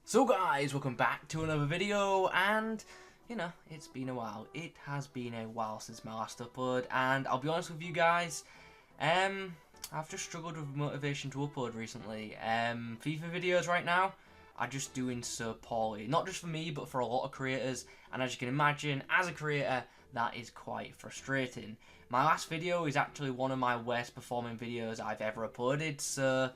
So guys, welcome back to another video, and you know, it's been a while. It has been a while since my last upload, and I'll be honest with you guys, I've just struggled with motivation to upload recently. FIFA videos right now are just doing so poorly. Not just for me, but for a lot of creators, and as you can imagine, as a creator, that is quite frustrating. My last video is actually one of my worst performing videos I've ever uploaded, so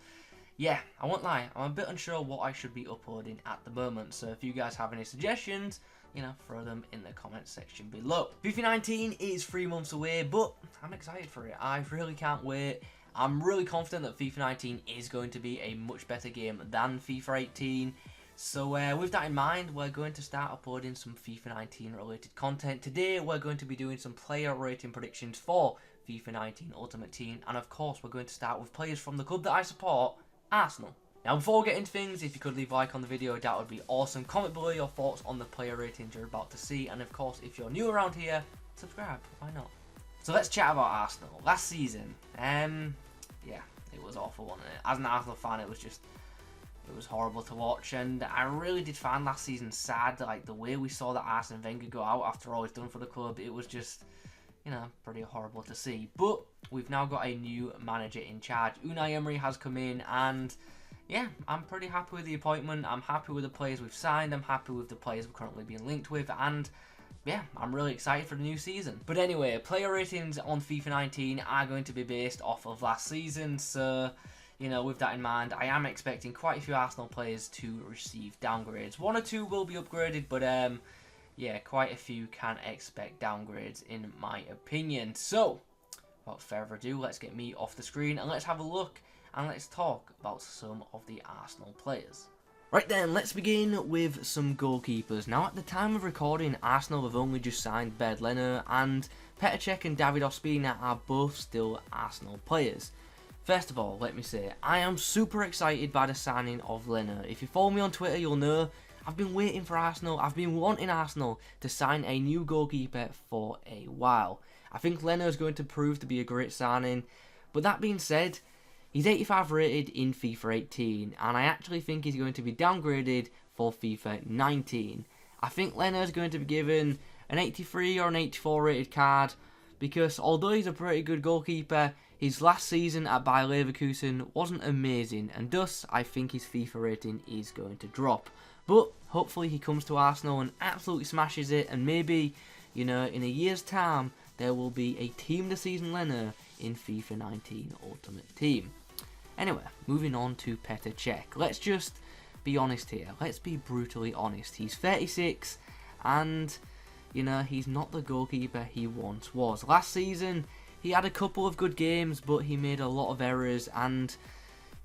yeah, I won't lie, I'm a bit unsure what I should be uploading at the moment, so if you guys have any suggestions, you know, throw them in the comment section below. FIFA 19 is 3 months away, but I'm excited for it. I really can't wait. I'm really confident that FIFA 19 is going to be a much better game than FIFA 18. So with that in mind, we're going to start uploading some FIFA 19 related content. Today we're going to be doing some player rating predictions for FIFA 19 Ultimate Team, and of course we're going to start with players from the club that I support, Arsenal. Now before we get into things, if you could leave a like on the video, that would be awesome. Comment below your thoughts on the player ratings you're about to see, and of course if you're new around here, subscribe, why not? So let's chat about Arsenal. Last season, yeah, it was awful, wasn't it? As an Arsenal fan, it was horrible to watch, and I really did find last season sad. Like the way we saw that Arsene Wenger go out after all he's done for the club, it was just, you know, pretty horrible to see. But we've now got a new manager in charge. Unai Emery has come in, and yeah, I'm pretty happy with the appointment. I'm happy with the players we've signed. I'm happy with the players we're currently being linked with, and yeah, I'm really excited for the new season. But anyway, player ratings on FIFA 19 are going to be based off of last season, so you know, with that in mind, I am expecting quite a few Arsenal players to receive downgrades. 1 or 2 will be upgraded, but yeah, quite a few can expect downgrades in my opinion. So, without further ado, let's get me off the screen and let's have a look and let's talk about some of the Arsenal players. Right then, let's begin with some goalkeepers. Now, at the time of recording, Arsenal have only just signed Leno, and Cech and David Ospina are both still Arsenal players. First of all, let me say, I am super excited by the signing of Leno. If you follow me on Twitter, you'll know I've been waiting for Arsenal. I've been wanting Arsenal to sign a new goalkeeper for a while. I think Leno is going to prove to be a great signing. But that being said, he's 85 rated in FIFA 18, and I actually think he's going to be downgraded for FIFA 19. I think Leno is going to be given an 83 or an 84 rated card, because although he's a pretty good goalkeeper, his last season at Bayer Leverkusen wasn't amazing, and thus I think his FIFA rating is going to drop. But hopefully he comes to Arsenal and absolutely smashes it, and maybe, you know, in a year's time there will be a Team of the Season Leno in FIFA 19 Ultimate Team. Anyway, moving on to Cech. Let's just be honest here. Let's be brutally honest. He's 36, and you know, he's not the goalkeeper he once was. Last season, he had a couple of good games, but he made a lot of errors, and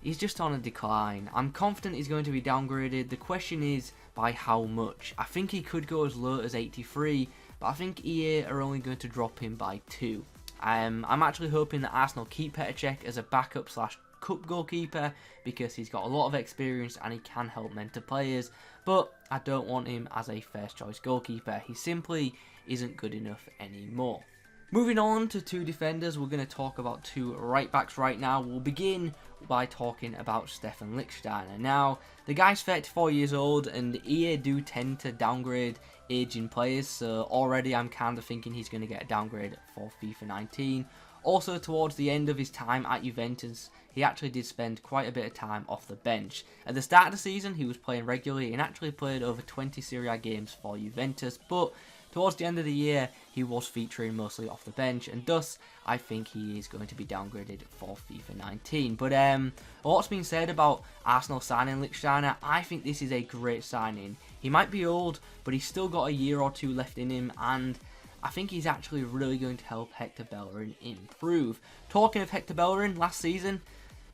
he's just on a decline. I'm confident he's going to be downgraded. The question is, by how much? I think he could go as low as 83, but I think EA are only going to drop him by 2. I'm actually hoping that Arsenal keep Cech as a backup / cup goalkeeper, because he's got a lot of experience and he can help mentor players, but I don't want him as a first choice goalkeeper. He simply isn't good enough anymore. Moving on to 2 defenders, we're going to talk about 2 right backs right now. We'll begin by talking about Stefan Lichsteiner. Now, the guy's 34 years old, and EA do tend to downgrade aging players, so already I'm kind of thinking he's going to get a downgrade for FIFA 19. Also, towards the end of his time at Juventus, he actually did spend quite a bit of time off the bench. At the start of the season, he was playing regularly and actually played over 20 Serie A games for Juventus, but towards the end of the year, he was featuring mostly off the bench, and thus, I think he is going to be downgraded for FIFA 19. But a lot's been said about Arsenal signing Lichsteiner. I think this is a great signing. He might be old, but he's still got a year or 2 left in him, and I think he's actually really going to help Hector Bellerin improve. Talking of Hector Bellerin, last season,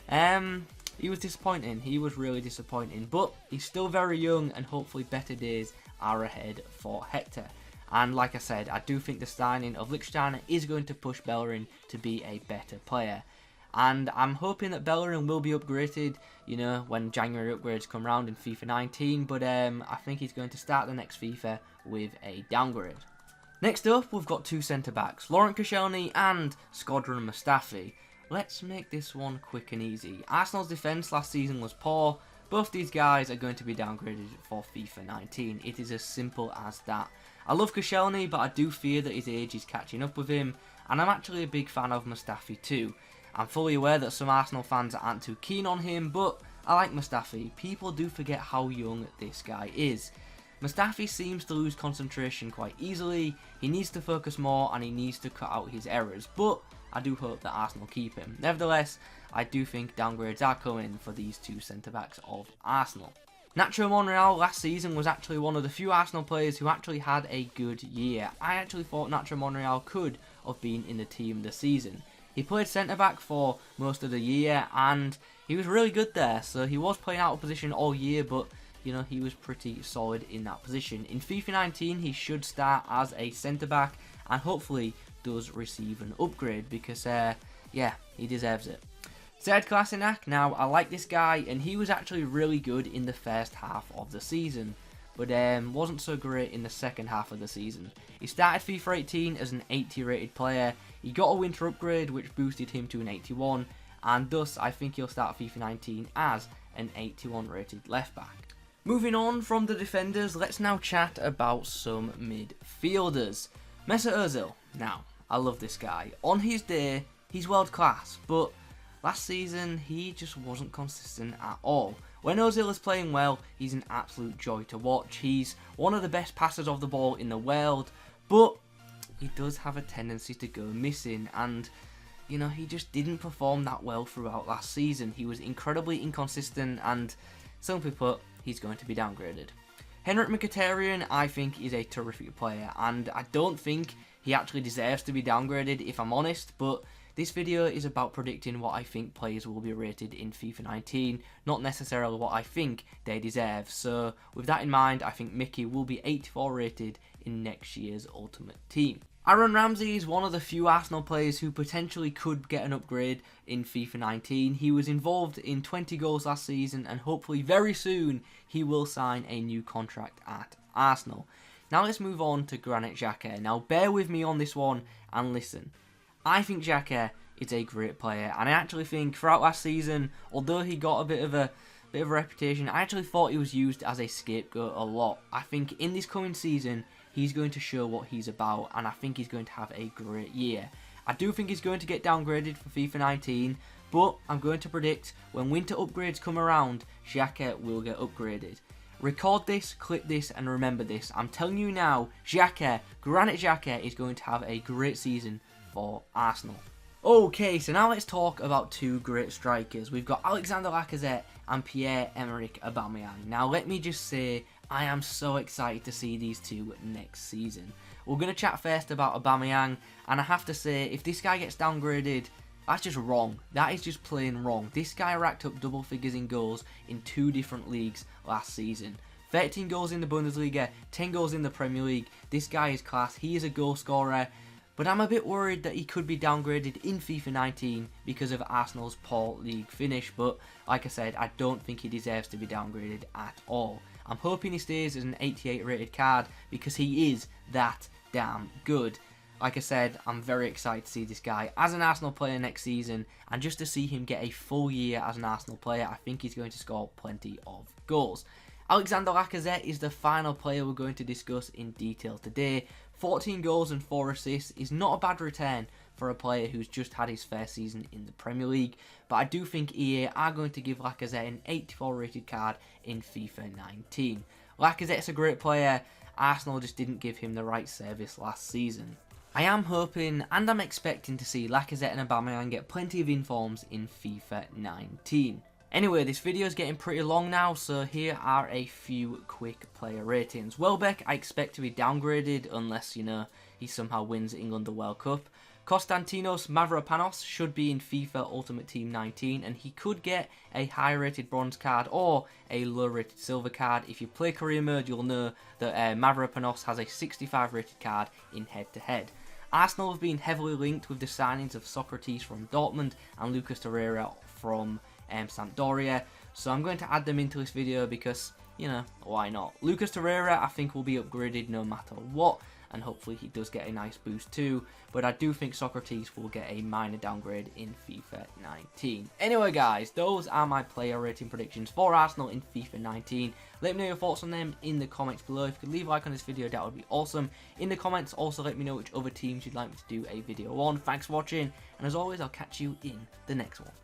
he was disappointing. He was really disappointing, but he's still very young, and hopefully better days are ahead for Hector. And like I said, I do think the signing of Lichsteiner is going to push Bellerin to be a better player. And I'm hoping that Bellerin will be upgraded, you know, when January upgrades come around in FIFA 19. But I think he's going to start the next FIFA with a downgrade. Next up, we've got 2 centre-backs, Koscielny and Shkodran Mustafi. Let's make this one quick and easy. Arsenal's defence last season was poor, Both these guys are going to be downgraded for FIFA 19. It is as simple as that. I love Koscielny, but I do fear that his age is catching up with him, and I'm actually a big fan of Mustafi too. I'm fully aware that some Arsenal fans aren't too keen on him, but I like Mustafi. People do forget how young this guy is. Mustafi seems to lose concentration quite easily. He needs to focus more and he needs to cut out his errors, but I do hope that Arsenal keep him. Nevertheless, I do think downgrades are coming for these two centre-backs of Arsenal. Monreal last season was actually one of the few Arsenal players who actually had a good year. I actually thought Monreal could have been in the team this season. He played centre-back for most of the year and he was really good there, so he was playing out of position all year, but you know, he was pretty solid in that position. In FIFA 19, he should start as a centre-back and hopefully does receive an upgrade because, yeah, he deserves it. Koscielny, now I like this guy and he was actually really good in the first half of the season, but wasn't so great in the second half of the season. He started FIFA 18 as an 80 rated player, he got a winter upgrade which boosted him to an 81, and thus I think he'll start FIFA 19 as an 81 rated left back. Moving on from the defenders, let's now chat about some midfielders. Mesut Ozil. Now, I love this guy. On his day, he's world class, but last season he just wasn't consistent at all. When Ozil is playing well, he's an absolute joy to watch. He's one of the best passers of the ball in the world, but he does have a tendency to go missing, and you know, he just didn't perform that well throughout last season. He was incredibly inconsistent, and simply put, he's going to be downgraded. Mkhitaryan, I think, is a terrific player, and I don't think he actually deserves to be downgraded, if I'm honest, but this video is about predicting what I think players will be rated in FIFA 19, not necessarily what I think they deserve. So, with that in mind, I think Mickey will be 84 rated in next year's Ultimate Team. Ramsey is one of the few Arsenal players who potentially could get an upgrade in FIFA 19. He was involved in 20 goals last season and hopefully very soon he will sign a new contract at Arsenal. Now let's move on to Xhaka. Now bear with me on this one and listen. I think Xhaka is a great player, and I actually think throughout last season, although he got a bit of a reputation, I actually thought he was used as a scapegoat a lot. I think in this coming season he's going to show what he's about, and I think he's going to have a great year. I do think he's going to get downgraded for FIFA 19, but I'm going to predict when winter upgrades come around, Xhaka will get upgraded. Record this, clip this, and remember this. I'm telling you now, Granit Xhaka is going to have a great season for Arsenal. Okay, so now let's talk about two great strikers. We've got Alexander Lacazette and Pierre-Emerick Aubameyang. Now let me just say, I am so excited to see these two next season. We're going to chat first about Aubameyang, and I have to say, if this guy gets downgraded, that's just wrong. That is just plain wrong. This guy racked up double figures in goals in 2 different leagues last season. 13 goals in the Bundesliga, 10 goals in the Premier League. This guy is class. He is a goal scorer. But I'm a bit worried that he could be downgraded in FIFA 19 because of Arsenal's poor league finish. But like I said, I don't think he deserves to be downgraded at all. I'm hoping he stays as an 88 rated card because he is that damn good. Like I said, I'm very excited to see this guy as an Arsenal player next season, and just to see him get a full year as an Arsenal player, I think he's going to score plenty of goals. Alexander Lacazette is the final player we're going to discuss in detail today. 14 goals and 4 assists is not a bad return for a player who's just had his first season in the Premier League, but I do think EA are going to give Lacazette an 84 rated card in FIFA 19. Lacazette's a great player, Arsenal just didn't give him the right service last season. I am hoping and I'm expecting to see Lacazette and Aubameyang get plenty of informs in FIFA 19. Anyway, this video is getting pretty long now, so here are a few quick player ratings. Welbeck, I expect to be downgraded unless, you know, he somehow wins England the World Cup. Konstantinos Mavropanos should be in FIFA Ultimate Team 19, and he could get a high-rated bronze card or a low-rated silver card. If you play career mode, you'll know that Mavropanos has a 65 rated card in head-to-head. Arsenal have been heavily linked with the signings of Sokratis from Dortmund and Lucas Torreira from Sampdoria, so I'm going to add them into this video because you know, why not? Lucas Torreira, I think, will be upgraded no matter what, and hopefully he does get a nice boost too, but I do think Socrates will get a minor downgrade in FIFA 19. Anyway guys, those are my player rating predictions for Arsenal in FIFA 19. Let me know your thoughts on them in the comments below. If you could leave a like on this video, that would be awesome. In the comments, also let me know which other teams you'd like me to do a video on. Thanks for watching, and as always, I'll catch you in the next one.